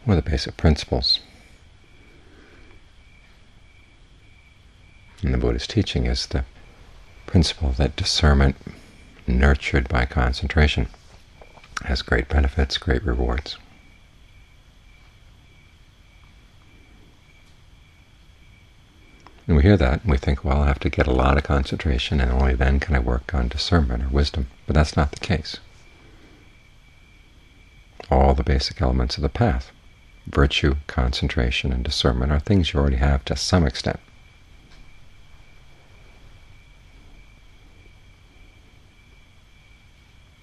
One of the basic principles in the Buddha's teaching is the principle that discernment nurtured by concentration has great benefits, great rewards. And we hear that, and we think, well, I have to get a lot of concentration, and only then can I work on discernment or wisdom. But that's not the case. All the basic elements of the path, virtue, concentration, and discernment, are things you already have to some extent.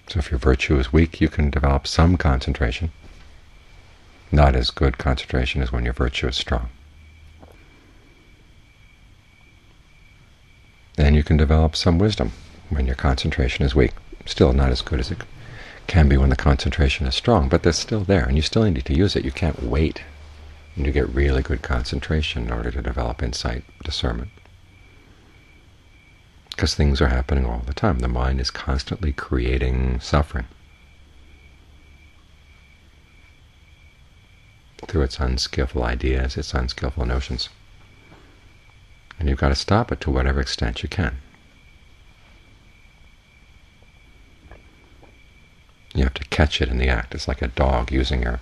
So if your virtue is weak, you can develop some concentration. Not as good concentration as when your virtue is strong. Then you can develop some wisdom when your concentration is weak. Still not as good as it can be when the concentration is strong, but they're still there, and you still need to use it. You can't wait and you get really good concentration in order to develop insight, discernment. Because things are happening all the time. The mind is constantly creating suffering through its unskillful ideas, its unskillful notions. And you've got to stop it to whatever extent you can. You have to catch it in the act. It's like a dog using your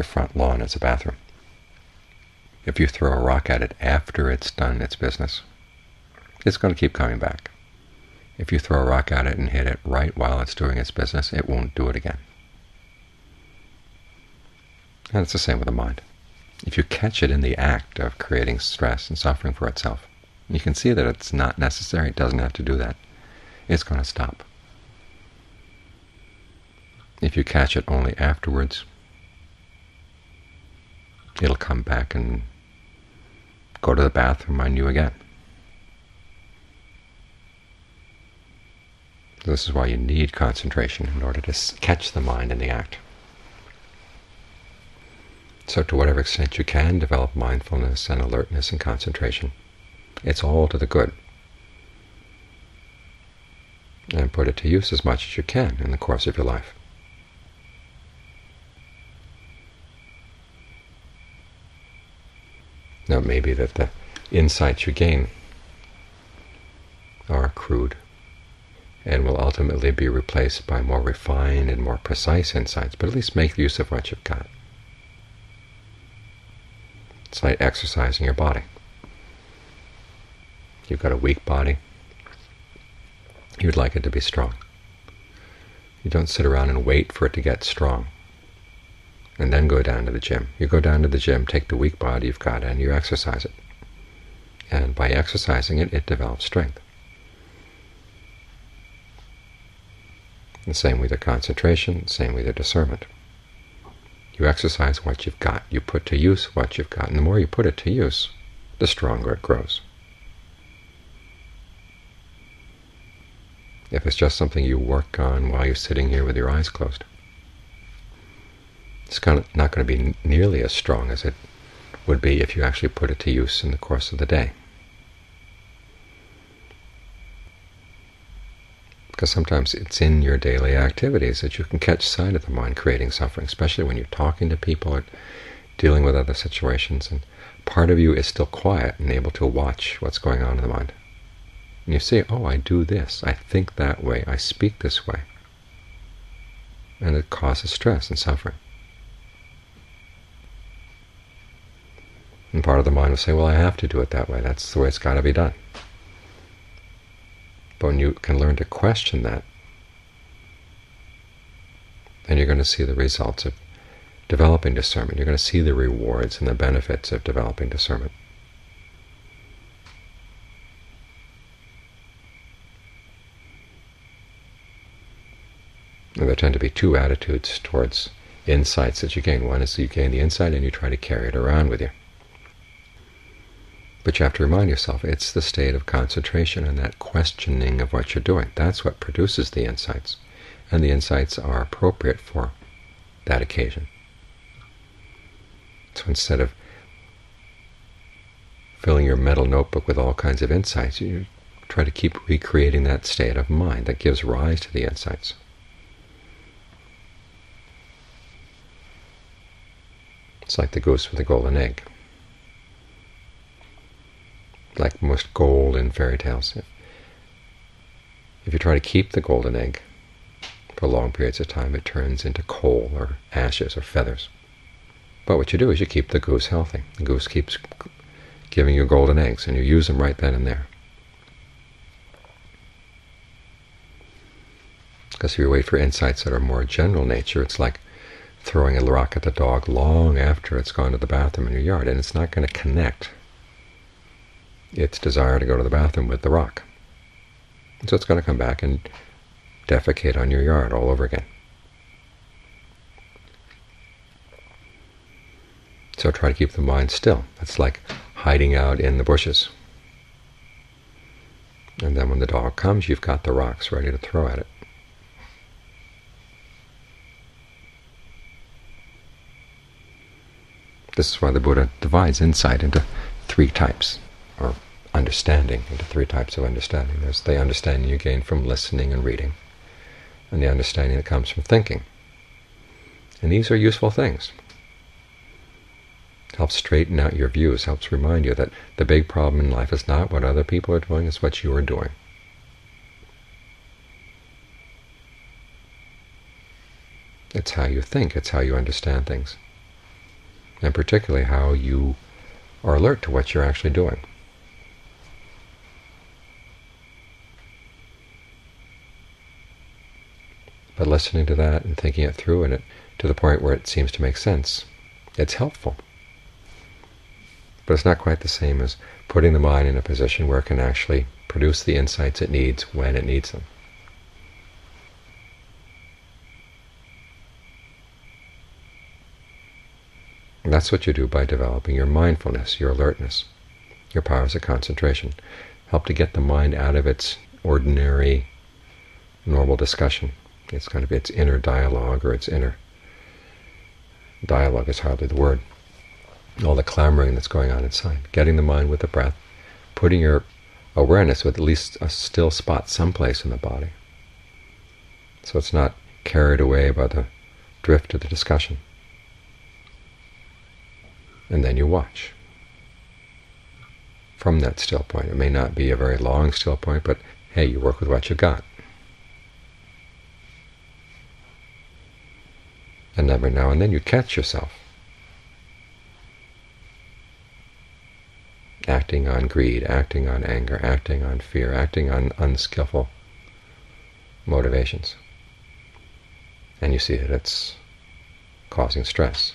front lawn as a bathroom. If you throw a rock at it after it's done its business, it's going to keep coming back. If you throw a rock at it and hit it right while it's doing its business, it won't do it again. And it's the same with the mind. If you catch it in the act of creating stress and suffering for itself, you can see that it's not necessary, it doesn't have to do that, it's going to stop. If you catch it only afterwards, it'll come back and go to the bathroom on you again. This is why you need concentration in order to catch the mind in the act. So to whatever extent you can, develop mindfulness and alertness and concentration. It's all to the good. And put it to use as much as you can in the course of your life. Now it may be that the insights you gain are crude and will ultimately be replaced by more refined and more precise insights, but at least make use of what you've got. It's like exercising your body. You've got a weak body. You'd like it to be strong. You don't sit around and wait for it to get strong and then go down to the gym. You go down to the gym, take the weak body you've got, and you exercise it. And by exercising it, it develops strength. The same with your concentration, same with your discernment. You exercise what you've got. You put to use what you've got. And the more you put it to use, the stronger it grows. If it's just something you work on while you're sitting here with your eyes closed, it's not going to be nearly as strong as it would be if you actually put it to use in the course of the day. Because sometimes it's in your daily activities that you can catch sight of the mind creating suffering, especially when you're talking to people or dealing with other situations, and part of you is still quiet and able to watch what's going on in the mind. And you see, oh, I do this, I think that way, I speak this way. And it causes stress and suffering. And part of the mind will say, well, I have to do it that way, that's the way it's got to be done. But when you can learn to question that, then you're going to see the results of developing discernment. You're going to see the rewards and the benefits of developing discernment. And there tend to be two attitudes towards insights that you gain. One is you gain the insight and you try to carry it around with you. But you have to remind yourself, it's the state of concentration and that questioning of what you're doing. That's what produces the insights. And the insights are appropriate for that occasion. So instead of filling your mental notebook with all kinds of insights, you try to keep recreating that state of mind that gives rise to the insights. It's like the goose with the golden egg. Like most gold in fairy tales. If you try to keep the golden egg for long periods of time, it turns into coal or ashes or feathers. But what you do is you keep the goose healthy. The goose keeps giving you golden eggs, and you use them right then and there. Because if you wait for insights that are more general nature, it's like throwing a rock at the dog long after it's gone to the bathroom in your yard, and it's not going to connect its desire to go to the bathroom with the rock. And so it's going to come back and defecate on your yard all over again. So try to keep the mind still. It's like hiding out in the bushes. And then when the dog comes, you've got the rocks ready to throw at it. This is why the Buddha divides insight into three types, or understanding into three types of understanding. There's the understanding you gain from listening and reading, and the understanding that comes from thinking. And these are useful things. It helps straighten out your views, helps remind you that the big problem in life is not what other people are doing, it's what you are doing. It's how you think, it's how you understand things. And particularly how you are alert to what you're actually doing. But listening to that and thinking it through and it to the point where it seems to make sense, it's helpful. But it's not quite the same as putting the mind in a position where it can actually produce the insights it needs when it needs them. And that's what you do by developing your mindfulness, your alertness, your powers of concentration. Help to get the mind out of its ordinary, normal discussion. It's kind of its inner dialogue, or its inner dialogue is hardly the word. All the clamoring that's going on inside. Getting the mind with the breath, putting your awareness with at least a still spot someplace in the body. So it's not carried away by the drift of the discussion. And then you watch. From that still point. It may not be a very long still point, but hey, you work with what you've got. And every now and then you catch yourself acting on greed, acting on anger, acting on fear, acting on unskillful motivations. And you see that it's causing stress.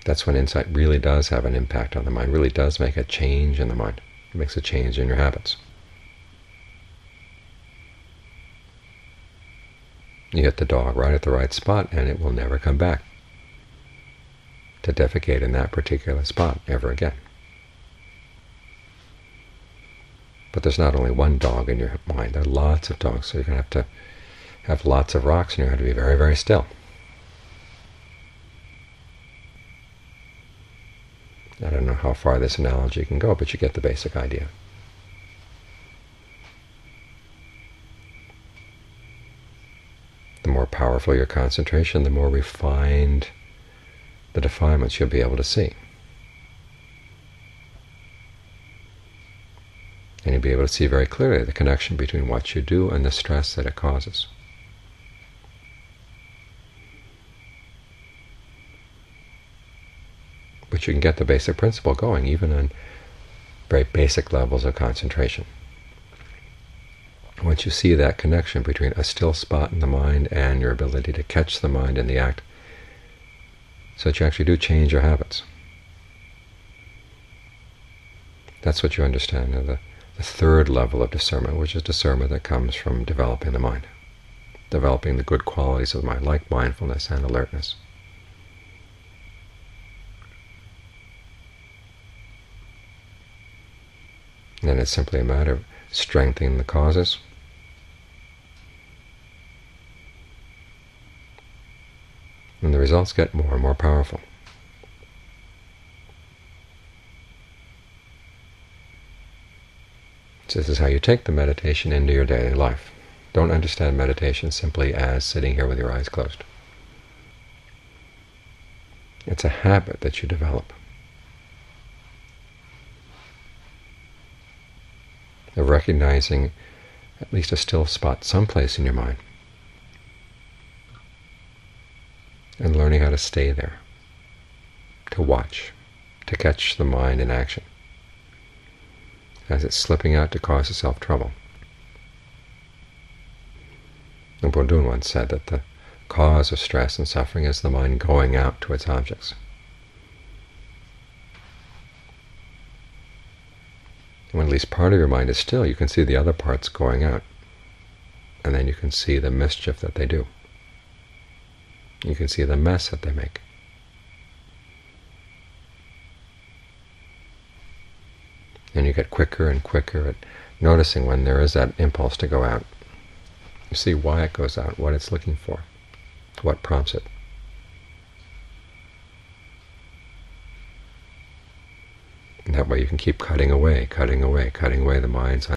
That's when insight really does have an impact on the mind, really does make a change in the mind. It makes a change in your habits. You hit the dog right at the right spot, and it will never come back to defecate in that particular spot ever again. But there's not only one dog in your mind, there are lots of dogs, so you're going to have lots of rocks, and you're going to have to be very, very still. I don't know how far this analogy can go, but you get the basic idea. The more powerful your concentration, the more refined the defilements you'll be able to see. And you'll be able to see very clearly the connection between what you do and the stress that it causes. But you can get the basic principle going even on very basic levels of concentration. Once you see that connection between a still spot in the mind and your ability to catch the mind in the act, so that you actually do change your habits. That's what you understand of the third level of discernment, which is discernment that comes from developing the mind, developing the good qualities of the mind, like mindfulness and alertness. And then it's simply a matter of strengthening the causes, and the results get more and more powerful. So this is how you take the meditation into your daily life. Don't understand meditation simply as sitting here with your eyes closed. It's a habit that you develop of recognizing at least a still spot someplace in your mind and learning how to stay there, to watch, to catch the mind in action as it's slipping out to cause itself trouble. And Bondun once said that the cause of stress and suffering is the mind going out to its objects. When at least part of your mind is still, you can see the other parts going out, and then you can see the mischief that they do. You can see the mess that they make. And you get quicker and quicker at noticing when there is that impulse to go out. You see why it goes out, what it's looking for, what prompts it. And that way you can keep cutting away the mind's